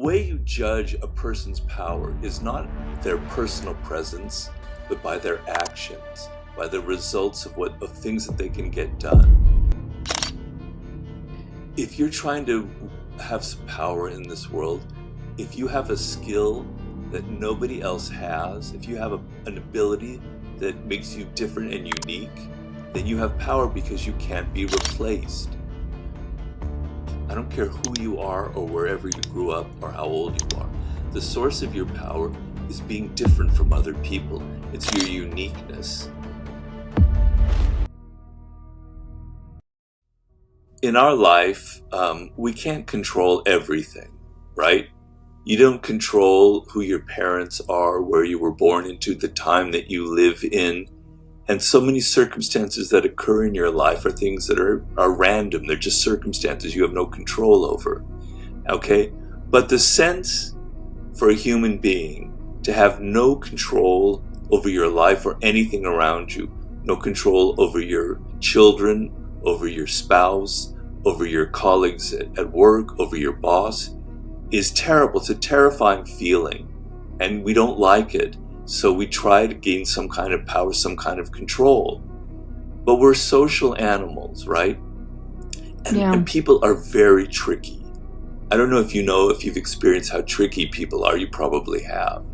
way you judge a person's power is not their personal presence, but by their actions, by the results of things that they can get done. If you're trying to have some power in this world, if you have a skill that nobody else has, if you have an ability that makes you different and unique, then you have power because you can't be replaced. I don't care who you are or wherever you grew up or how old you are. The source of your power is being different from other people. It's your uniqueness. In our life, we can't control everything, right? You don't control who your parents are, where you were born into, the time that you live in. And so many circumstances that occur in your life are things that are random. They're just circumstances you have no control over, okay? But the sense for a human being to have no control over your life or anything around you, no control over your children, over your spouse, over your colleagues at work, over your boss, is terrible. It's a terrifying feeling, and we don't like it. So we try to gain some kind of power, some kind of control. But we're social animals, right? And people are very tricky. I don't know if you've experienced how tricky people are. You probably have.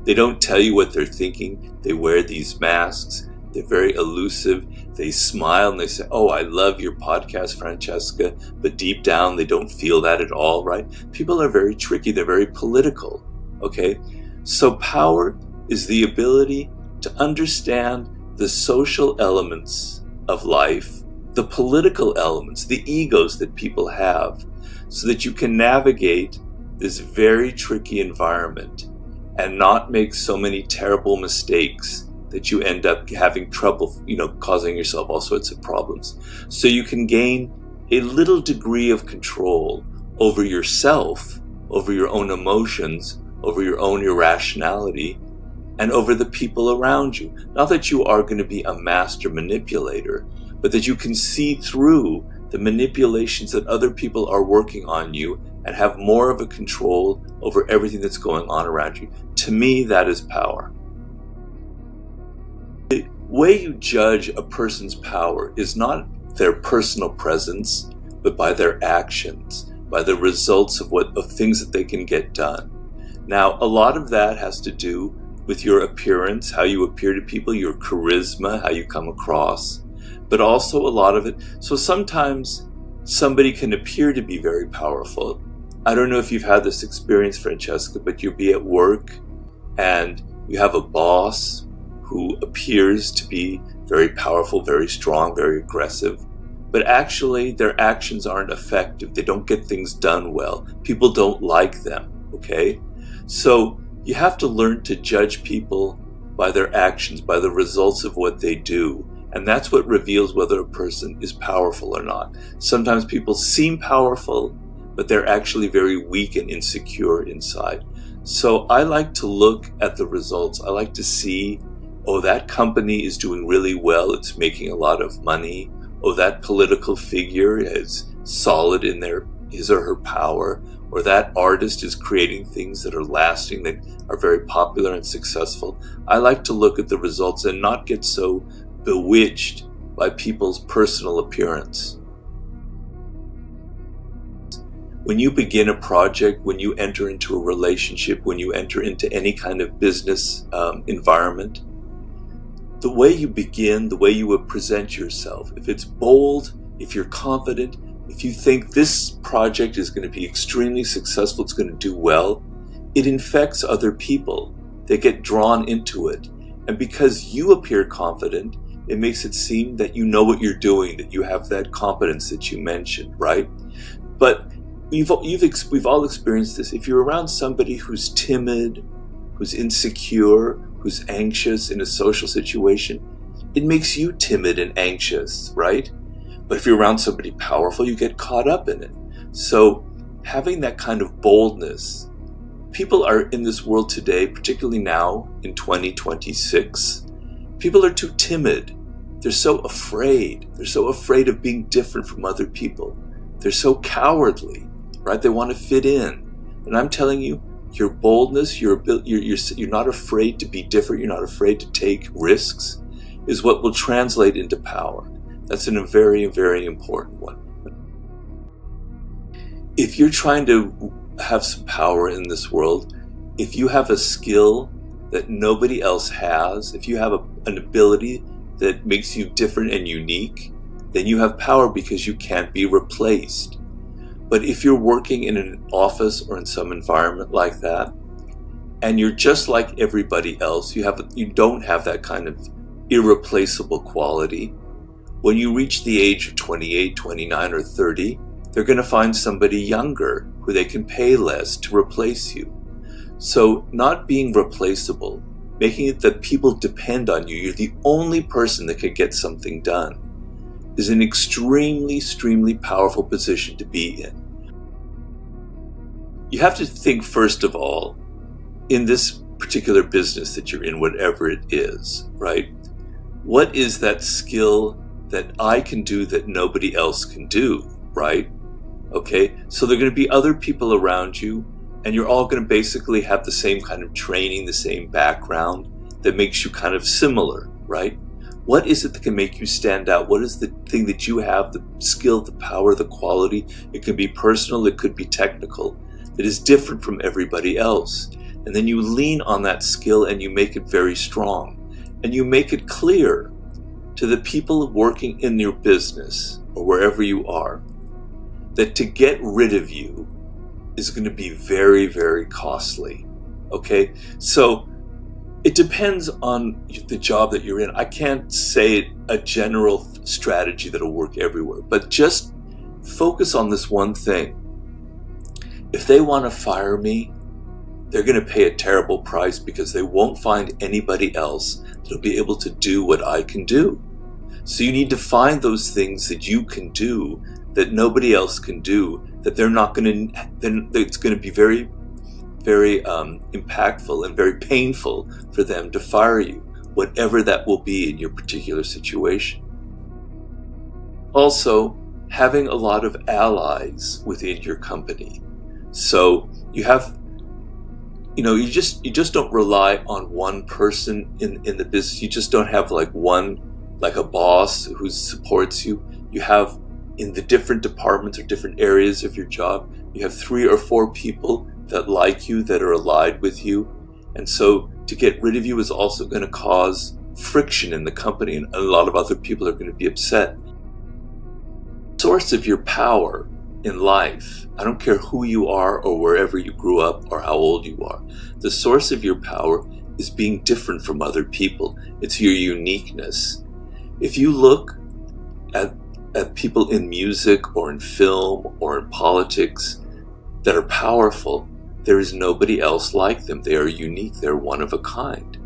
They don't tell you what they're thinking. They wear these masks. They're very elusive. They smile and they say, "Oh, I love your podcast, Francesca." But deep down, they don't feel that at all, right? People are very tricky. They're very political, okay? So power is the ability to understand the social elements of life, the political elements, the egos that people have, so that you can navigate this very tricky environment and not make so many terrible mistakes that you end up having trouble, causing yourself all sorts of problems. So you can gain a little degree of control over yourself, over your own emotions, over your own irrationality, and over the people around you. Not that you are going to be a master manipulator, but that you can see through the manipulations that other people are working on you and have more of a control over everything that's going on around you. To me, that is power. The way you judge a person's power is not their personal presence, but by their actions, by the results of things that they can get done. Now, a lot of that has to do with your appearance, how you appear to people, your charisma, how you come across, but also a lot of it. So sometimes somebody can appear to be very powerful. I don't know if you've had this experience, Francesca, but you'll be at work and you have a boss who appears to be very powerful, very strong, very aggressive, but actually their actions aren't effective. They don't get things done well. People don't like them, okay? So you have to learn to judge people by their actions, by the results of what they do. And that's what reveals whether a person is powerful or not. Sometimes people seem powerful, but they're actually very weak and insecure inside. So I like to look at the results. I like to see, oh, that company is doing really well. It's making a lot of money. Oh, that political figure is solid in his or her power. Or that artist is creating things that are lasting, that are very popular and successful. I like to look at the results and not get so bewitched by people's personal appearance. When you begin a project, when you enter into a relationship, when you enter into any kind of business environment, the way you begin, the way you would present yourself, if it's bold, if you're confident, if you think this project is going to be extremely successful, it's going to do well, it infects other people. They get drawn into it. And because you appear confident, it makes it seem that you know what you're doing, that you have that competence that you mentioned, right? But we've all experienced this. If you're around somebody who's timid, who's insecure, who's anxious in a social situation, it makes you timid and anxious, right? But if you're around somebody powerful, you get caught up in it. So having that kind of boldness, people are in this world today, particularly now in 2026, people are too timid. They're so afraid. They're so afraid of being different from other people. They're so cowardly, right? They want to fit in. And I'm telling you, your boldness, you're not afraid to be different, you're not afraid to take risks, is what will translate into power. That's a very, very important one. If you're trying to have some power in this world, if you have a skill that nobody else has, if you have an ability that makes you different and unique, then you have power because you can't be replaced. But if you're working in an office or in some environment like that, and you're just like everybody else, you don't have that kind of irreplaceable quality, when you reach the age of 28, 29, or 30, they're going to find somebody younger who they can pay less to replace you. So not being replaceable, making it that people depend on you, you're the only person that can get something done, is an extremely, extremely powerful position to be in. You have to think, first of all, in this particular business that you're in, whatever it is, right? What is that skill that I can do that nobody else can do, right? Okay, so there are going to be other people around you, and you're all going to basically have the same kind of training, the same background that makes you kind of similar, right? What is it that can make you stand out? What is the thing that you have, the skill, the power, the quality? It could be personal, it could be technical, that is different from everybody else. And then you lean on that skill and you make it very strong. And you make it clear to the people working in your business or wherever you are that to get rid of you is going to be very, very costly. Okay? So it depends on the job that you're in. I can't say a general strategy that'll work everywhere, but just focus on this one thing. If they want to fire me, they're going to pay a terrible price because they won't find anybody else that'll be able to do what I can do. So you need to find those things that you can do that nobody else can do, that they're not going to, then it's going to be very, very impactful and very painful for them to fire you, whatever that will be in your particular situation. Also, having a lot of allies within your company. So you have, you just don't rely on one person in the business. You just don't have like a boss who supports you. You have, in the different departments or different areas of your job, you have 3 or 4 people that like you, that are allied with you. And so to get rid of you is also going to cause friction in the company, and a lot of other people are going to be upset. The source of your power in life, I don't care who you are or wherever you grew up or how old you are, the source of your power is being different from other people. It's your uniqueness. If you look at people in music or in film or in politics that are powerful, there is nobody else like them. They are unique. They're one of a kind.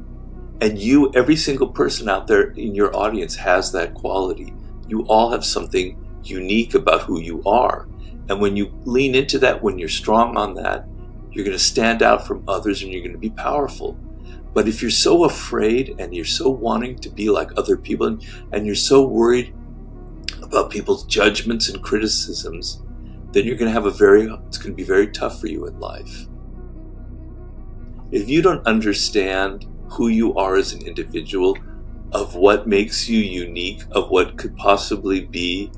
And you, every single person out there in your audience has that quality. You all have something unique about who you are. And when you lean into that, when you're strong on that, you're going to stand out from others and you're going to be powerful. But if you're so afraid and you're so wanting to be like other people and you're so worried about people's judgments and criticisms, then you're going to have it's going to be very tough for you in life. If you don't understand who you are as an individual, of what makes you unique, of what could possibly be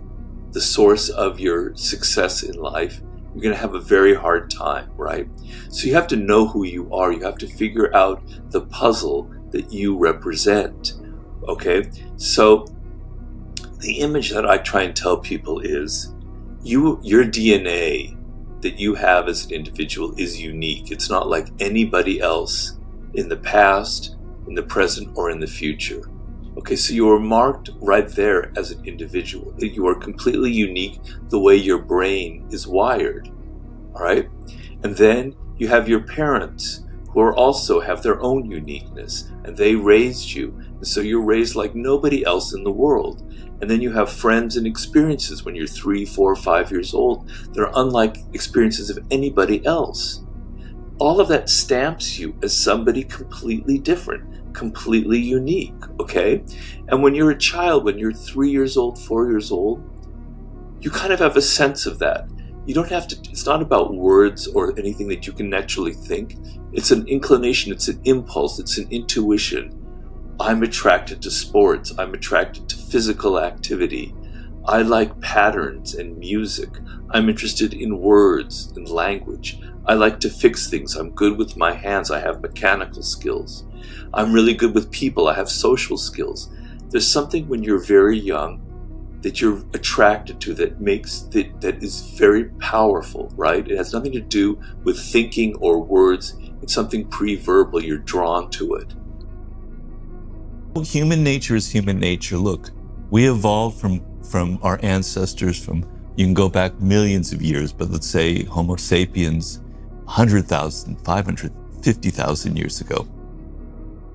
the source of your success in life, you're going to have a very hard time, right? So you have to know who you are. You have to figure out the puzzle that you represent, okay? So the image that I try and tell people is your DNA that you have as an individual is unique. It's not like anybody else in the past, in the present, or in the future. Okay, so you are marked right there as an individual. You are completely unique the way your brain is wired, all right? And then you have your parents who also have their own uniqueness, and they raised you. And so you're raised like nobody else in the world. And then you have friends and experiences when you're 3, 4, 5 years old that are unlike experiences of anybody else. All of that stamps you as somebody completely different, completely unique, okay? And when you're a child, when you're 3 years old, 4 years old, you kind of have a sense of that. You don't have to, it's not about words or anything that you can naturally think. It's an inclination, it's an impulse, it's an intuition. I'm attracted to sports. I'm attracted to physical activity. I like patterns and music. I'm interested in words and language. I like to fix things. I'm good with my hands. I have mechanical skills. I'm really good with people. I have social skills. There's something when you're very young that you're attracted to that is very powerful, right? It has nothing to do with thinking or words. It's something pre-verbal. You're drawn to it. Human nature is human nature. Look, we evolved from our ancestors you can go back millions of years, but let's say Homo sapiens 100,000, 550,000 years ago.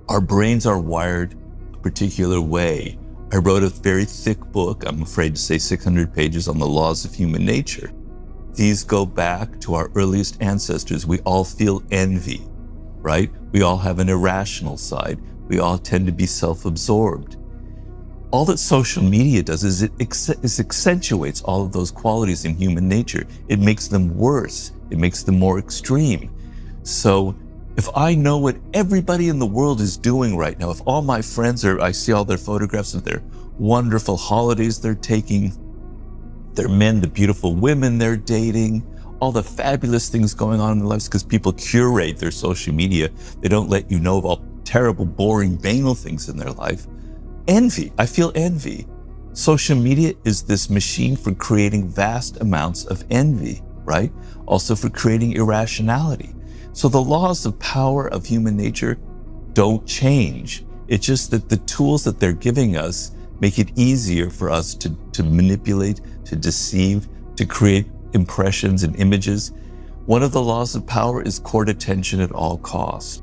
Our brains are wired a particular way. I wrote a very thick book, I'm afraid to say 600 pages, on the laws of human nature. These go back to our earliest ancestors. We all feel envy, right? We all have an irrational side. We all tend to be self-absorbed. All that social media does is it accentuates all of those qualities in human nature. It makes them worse. It makes them more extreme. So if I know what everybody in the world is doing right now, if all my friends I see all their photographs of their wonderful holidays they're taking, their men, the beautiful women they're dating, all the fabulous things going on in their lives, because people curate their social media. They don't let you know of all terrible, boring, banal things in their life. Envy. I feel envy. Social media is this machine for creating vast amounts of envy, right? Also for creating irrationality. So the laws of power of human nature don't change. It's just that the tools that they're giving us make it easier for us to manipulate, to deceive, to create impressions and images. One of the laws of power is court attention at all costs.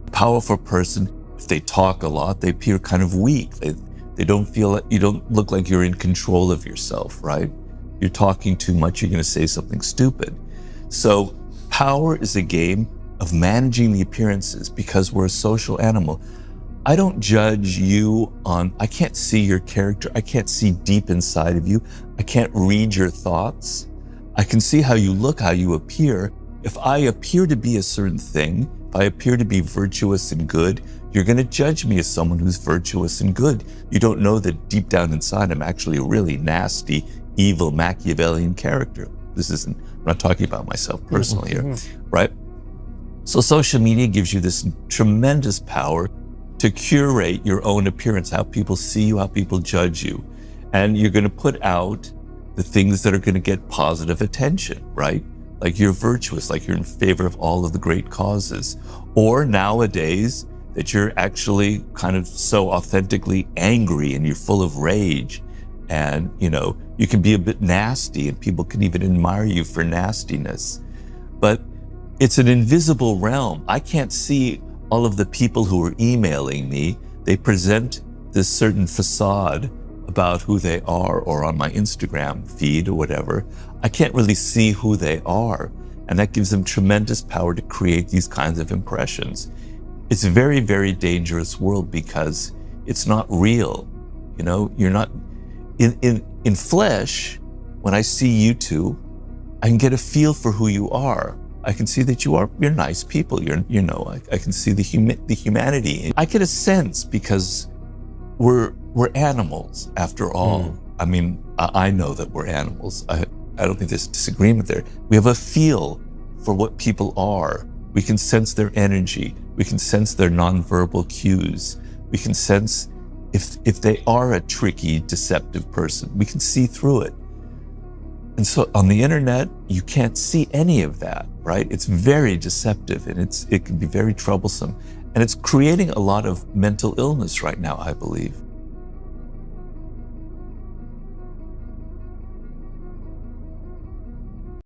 A powerful person, if they talk a lot, they appear kind of weak. They don't feel, you don't look like you're in control of yourself, right? You're talking too much, you're going to say something stupid. So power is a game of managing the appearances because we're a social animal. I don't judge you I can't see your character. I can't see deep inside of you. I can't read your thoughts. I can see how you look, how you appear. If I appear to be a certain thing, if I appear to be virtuous and good, you're going to judge me as someone who's virtuous and good. You don't know that deep down inside I'm actually a really nasty, evil, Machiavellian character. I'm not talking about myself personally here, right? So social media gives you this tremendous power to curate your own appearance, how people see you, how people judge you. And you're going to put out the things that are going to get positive attention, right? Like you're virtuous, like you're in favor of all of the great causes. Or nowadays, that you're actually kind of so authentically angry and you're full of rage. And, you can be a bit nasty and people can even admire you for nastiness. But it's an invisible realm. I can't see all of the people who are emailing me. They present this certain facade about who they are, or on my Instagram feed or whatever. I can't really see who they are. And that gives them tremendous power to create these kinds of impressions. It's a very, very dangerous world because it's not real. You're not in flesh. When I see you two, I can get a feel for who you are. I can see that you're nice people. I can see the humanity. I get a sense because we're animals after all. I mean, I know that we're animals. I don't think there's disagreement there. We have a feel for what people are. We can sense their energy. We can sense their nonverbal cues. We can sense if they are a tricky, deceptive person. We can see through it. And so on the internet, you can't see any of that, right? It's very deceptive and it can be very troublesome. And it's creating a lot of mental illness right now, I believe.